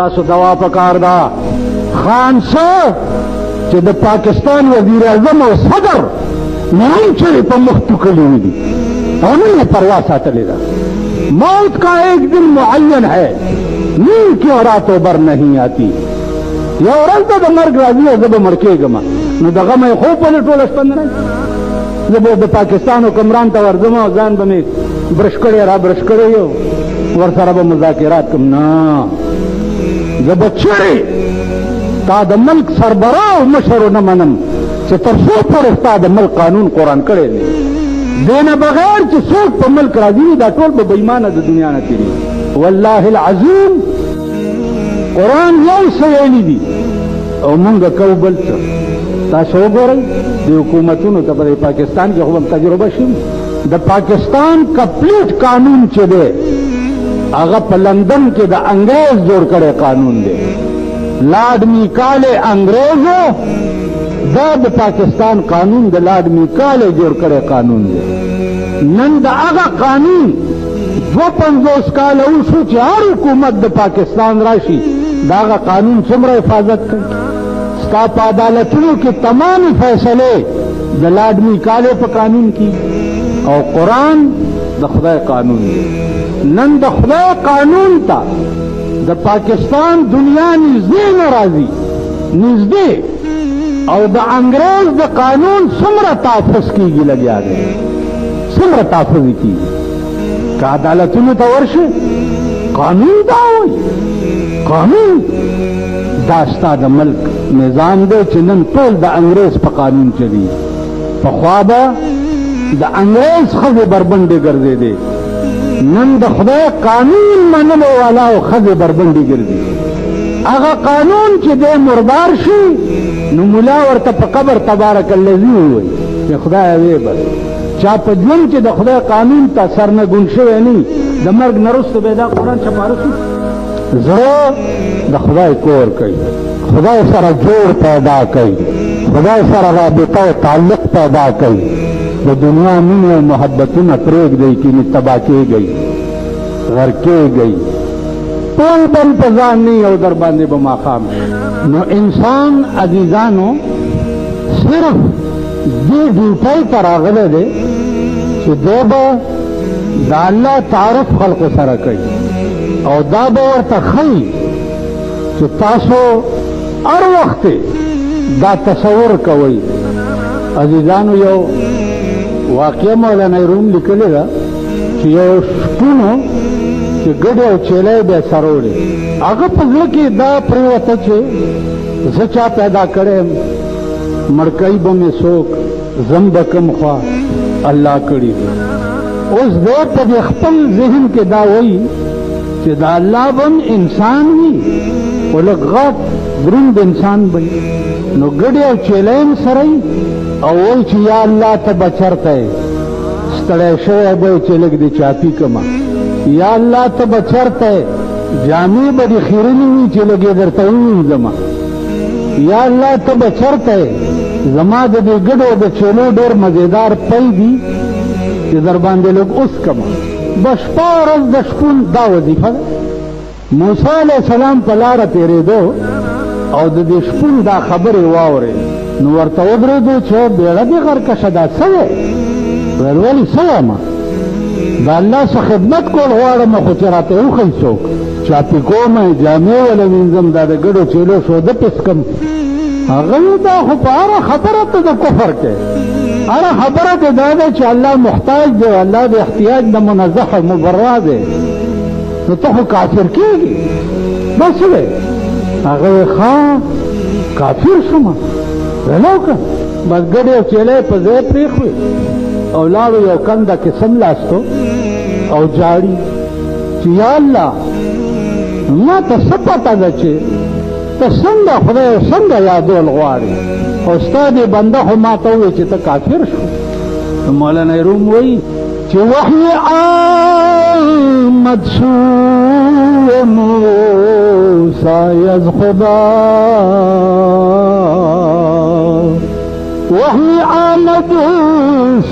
تاسو دوا پکار دا خان صاحب چې د پاکستان وزیر اعظم او صدر نام چرې په مخ ټکلي دي او نه پروا ساتلې ده. موت کا ایک دن معین ہے نیند کی راتوں بر نہیں آتی. یو ورځ ته د مرګ راځي او زه به مړ کېږم نو د غم یې خوب ولې ټوله شپه نه راځي. زه به د پاکستان حکمران ته ورځم او ځان به مې برش کړی را برش کړی یو ورسره به مذاکرات کوم. نه زه به چیرې تا د ملک سربراہ او مشر نه منم چې تر څو پورې ستا د ملک قانون قرآن کړی دی. دې نه بغیر چې څوک په ملک راځي دا ټول به بې ایمانه د دنیا نه تېري. والله العظیم قرآن یو څه ویلي دي او مونږ کوو بل څه. تاسو وګورئ د حکومتونو ته په پاکستان کې خو هم تجربه شوي. د پاکستان کمپلیټ قانون چې دی هغه په لندن کې د انګریز جوړ کړی قانون دی. لارډ میکالے انګریزو دا د پاکستان قانون د لارډ میکالے جوړ کړی قانون دی. نن د هغه قانون 52 کاله وشو چې هر حکومت د پاکستان راشي د هغه قانون څومره حفاظت کوي. ستا په عدالتونو کې تمامي فیصلې د لارډ میکالے په قانون کې او قرآن د خدای قانون دی. نن د خدای قانون ته د پاکستان دنیا نږدې نه راځي نږدې او د انګریز د قانون څومره تحفظ کېږي لګیا دی څومره تحفظ کېږي. که عدالتونو ته ورشي قانون دا وایي قانون دا ستا د ملک نظام دی چې نن ټول د انګریز په قانون چلی. پخوا به د انګریز ښځې بربنډې ګرځېدې نن د خدای قانون منلو والا او ښځې بربنډې ګرځي. هغه قانون چې دی مردار شي نو ملا ورته په قبر تبارک الذي ووایي چې خدای وی بس چا په ژوند چې د خدای قانون ته سر نه ګون شوی نه د مرګ نه وروسته به دا قرآن چپاره شو. زړه د خدای کور کوي خدای سره جوړ پیدا کوي خدای سره رابطه او تعلق پیدا کوي. د دنیا مینې او محبتونه پرېږدئ کینې تباه کېږئ غر کېږئ ټول بم په ځان نه او در باندې به ماښام شي. نو انسان عزیزانو صرف دې ډیوټۍ ته راغلی دی چې دی به د الله تعارف خلقو سره کوي او دا به ورته ښیي چې تاسو هر وخت دا تصور کوئ. عزیزانو یو واقعه مولانا روم لیکلی ده چې یو شپونو چې ګډې او چیلی بیا سره وړې هغه په زړه کې دا پرېوته چې زه چا پیدا کړی یم مړکۍ به مې څوک زم به کوم خوا الله کړي. اوس دی په دې خپل ذهن کې دا وایي چې دا الله به انسان وي خو لږ غټ دروند انسان به نو ګډې او چیلی هم سره او وایي چې یا الله ته به چرته یې ستړی شوی به چې لږ دې چاپي کړمه یا الله ته به چرته یې جامې به دې خیرنې وي چې لږ یې درته ووینځمه یا الله ته به چرته یې زما د دې ګډو د چیلو ډېر مزېدار پی دي چې در باندې لږ اوس کړمه. به شپه ورځ د شپون دا وظیفه ده. موسی علیه السلام په لاره تېرېدو او د دې شپون دا خبرې واورېد نو ورته ودرېدو چې بیړه دې غرکشه دا څه دی ویل ولې څه وایم د الله څه خدمت کول غواړم خو چې راته وښیي څوک چاپي کوم جامې وله وینځم دا د ګډو چیلو شوده پس کم. هغه دا خو په هره خبره ته د کفر کې هره خبره ته دا ده چې الله محتاج دی الله د احتیاج نه منزه او مبرا دی نو ته خو کافر کېږي بس دی. هغه ښه کافر شومه ویلو که بس ګډې او چیلی په ځای پرېښوې او لاړو یو کنده کې سملاستو او جاړي چې یا الله ما ته څه پته ده چې ته څنګه خدای څنګه یادول غواړې او ستا دې بنده خو ما ته ووایي چې ته کافر شو. مولانا روم وایي چې وحی آمد سوی موسی از خدا وحی آمد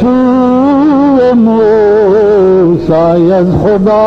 سوی موسی از خدا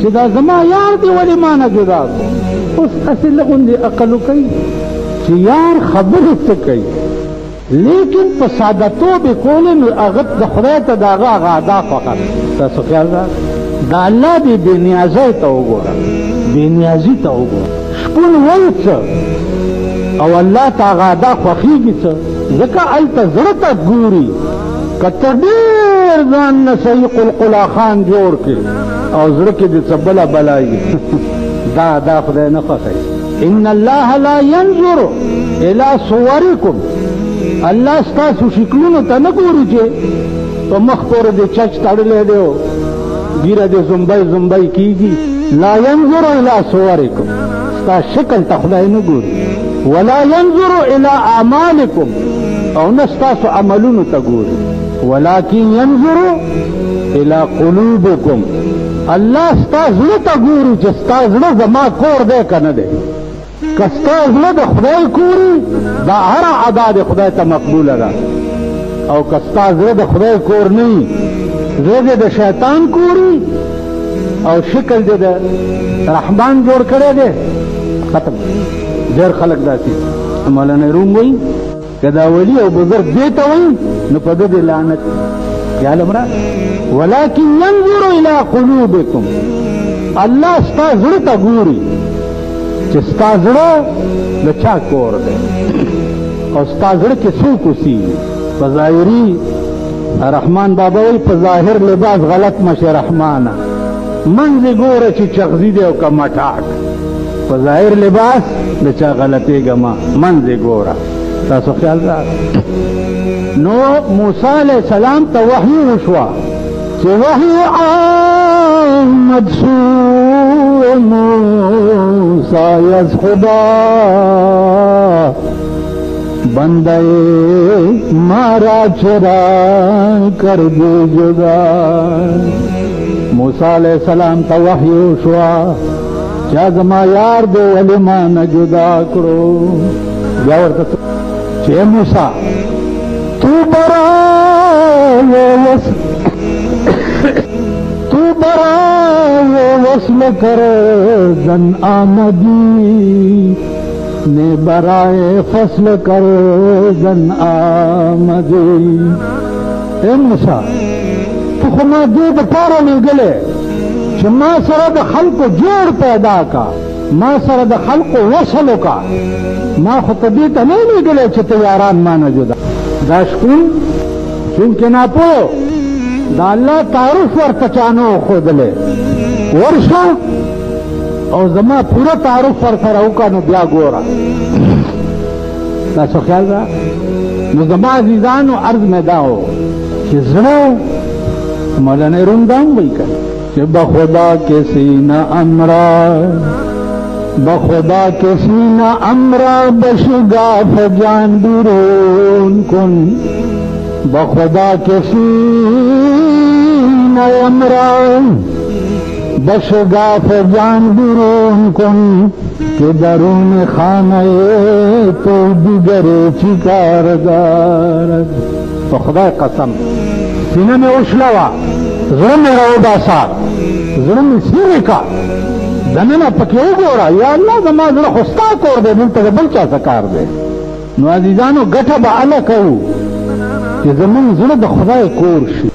چې دا زما یار دی ولې ما نه جدا کو. اوس اصل غوندې عقل کوي چې یار خبرې څه کوي لیکن په سادهتوب یې کولې نو هغه د خدای ته د هغه ادا فقط. تاسو خیال را د الله دې بې نیازۍ ته وګوره، بې نیازي ته وګوره. شپون وایي څه او الله ته هغه ادا خوښېږي څه، ځکه هلته زړه ته ګوري. که ته ډېر ځان نه صحیح قلقلا خان جوړ کړې او زړه کې دې څه بله بلایي دا خدای نه خوښوي. ان الله لا ينظر الى صورکم، الله ستاسو شکلونو ته نه ګوري چې په مخ پورې دې چچ تړلی دی او ګیره دې زمبی کېږي. لا ينظر الى صورکم، ستا شکل ته خدای نه ګوري. ولا ينظر الى اعمالکم، او نه ستاسو عملونو ته ګوري. ولكن ينظر الى قلوبكم، الله ستا زړه ته ګوري چې ستا زړه زما کور دی که نه دی. که ستا زړه د خدای کوري دا هره ادا د خدای ته مقبوله ده، او که ستا زړه د خدای کور نه وي زړه دې د شیطان کوري او شکل دې د رحمان جوړ کړی دی ختم. ډېر خلک داسې مولانا روم وایي که دا ولی او بزرگ دې ته وایي نو په ده دې لعنت. خیال امرا ولكن ينظر الى قلوبكم، الله ستا زړه ته ګوري چې ستا زړه د چا کور دی او ستا زړه کې څوک اوسېږي. په ظاهري رحمان بابا وایي په ظاهر لباس غلط مشه رحمانه، منځ یې ګوره چې چغزي دی او که مټاټ. په ظاهر لباس د چا غلطېږه ما، منځ یې ګوره. تاسو خیال راغی. نو موسی علیہ السلام ته وحی وشوه چې وحی آمد سو موسی از خدا بندے مارا چرا کر دے جدا. موسی علیہ السلام ته وحی وشوه چې زما یار دې ولې ما نه جدا کړو. بیا ورته چې موسی تو برای وصل کر زن آمدی نے برائے فصل کر زن آمدی. اے موسی تو خو ما دې دپاره لېږلی چې ما سره د خلقو جوړ پیدا کا، ما سره د خلقو وصل وکړه. ما خو ته دې ته نه لېږلی چې ته یاران ما نه جدا. دا شپون چونکې ناپوه دا الله تعارف ورته چا نه وښودلی، ورشه او زما پوره تعارف ورسره وکړه نو بیا ګوره. تاسو خیال را نو زما عزیزانو عرض مې دا و چې زړه مولانا روم دا هم وایي که چې بخدا کے سینہ امرا بخدا کے سینہ امرا بشگاف جان بیرون کن. بخدا کے سینہ امرا بشگاف جان بیرون کن کہ درون خانہ تو دیگر چکار دارد. بخدا قسم سینہ میں اشلوا زړه مې راوباسه، زړه مې سیرې کا، دننه پکې وګوره یا الله زما زړه خو ستا کور دی، دلته د بل چا څه کار دی. نو عزیزانو ګټه به هله کوو چې زمونږ زړه د خدای کور شي.